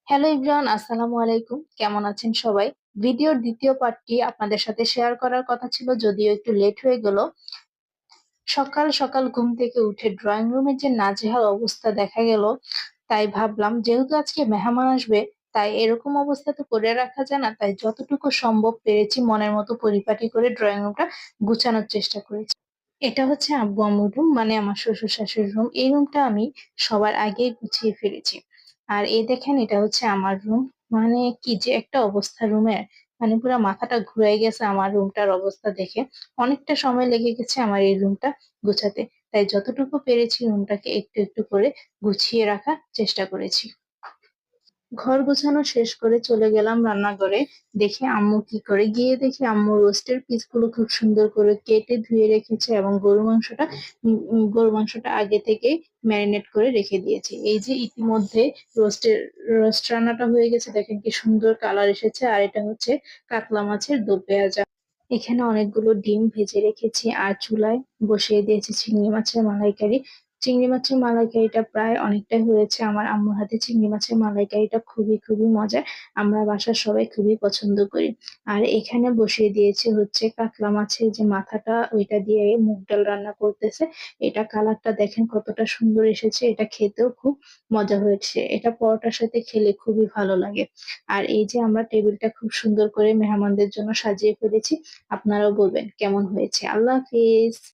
Hello everyone, আসসালামু আলাইকুম। কেমন আছেন সবাই? ভিডিওর দ্বিতীয় পার্টটি আপনাদের সাথে শেয়ার করার কথা ছিল, যদিও একটু লেট হয়ে গেল। সকাল সকাল ঘুম থেকে উঠে ড্রয়িং রুমের যে নাজেহাল অবস্থা দেখা গেল, তাই ভাবলাম যেহেতু আজকে মেহমান আসবে, তাই এরকম অবস্থা তো করে রাখা যায় না। তাই যতটুকু সম্ভব পেরেছি মনের মতো পরিপাটি করে ড্রয়িং রুমটা গুছানোর চেষ্টা করেছি। এটা হচ্ছে আব্বু আম্মুর রুম, মানে আমার শ্বশুর শাশুড়ির রুম। এই রুমটা আমি সবার আগেই গুছিয়ে ফেলেছি। আর এই দেখেন, এটা হচ্ছে আমার রুম। মানে কি যে একটা অবস্থা রুমের, মানে পুরো মাথাটা ঘুরে গেছে আমার রুমটার অবস্থা দেখে। অনেকটা সময় লেগে গেছে আমার এই রুমটা গুছাতে। তাই যতটুকু পেরেছি রুমটাকে একটু একটু করে গুছিয়ে রাখার চেষ্টা করেছি। ঘর গোছানো শেষ করে চলে গেলাম রান্নাঘরে। দেখি আম্মু কি করে, গিয়ে দেখি আম্মু রোস্টের পিস গুলো খুব সুন্দর করে কেটে ধুয়ে রেখেছে, এবং গরু মাংসটা আগে থেকে ম্যারিনেট করে রেখে দিয়েছে। এই যে ইতিমধ্যে রোস্ট রান্নাটা হয়ে গেছে, দেখেন কি সুন্দর কালার এসেছে। আর এটা হচ্ছে কাতলা মাছের দো পেঁয়াজা। এখানে অনেকগুলো ডিম ভেজে রেখেছি, আর চুলায় বসিয়ে দিয়েছি চিংড়ি মাছের মালাইকারি। চিংড়ি মাছের মালাইকারিটা প্রায় অনেকটাই হয়েছে। আমার আম্মুর হাতে চিংড়ি মাছের মালাইকারিটা খুবই খুবই মজার। আমরা বাসার সবাই খুবই পছন্দ করি। আর এখানে বসিয়ে দিয়েছি হচ্ছে কাতলা মাছের যে মাথাটা, ওইটা দিয়ে মুগ ডাল রান্না করতেছে। এটা কালারটা দেখেন কতটা সুন্দর এসেছে, এটা খেতেও খুব মজা হয়েছে। এটা পরোটার সাথে খেলে খুবই ভালো লাগে। আর এই যে আমরা টেবিলটা খুব সুন্দর করে মেহমানদের জন্য সাজিয়ে ফেলেছি। আপনারাও বলবেন কেমন হয়েছে। আল্লাহ হাফিজ।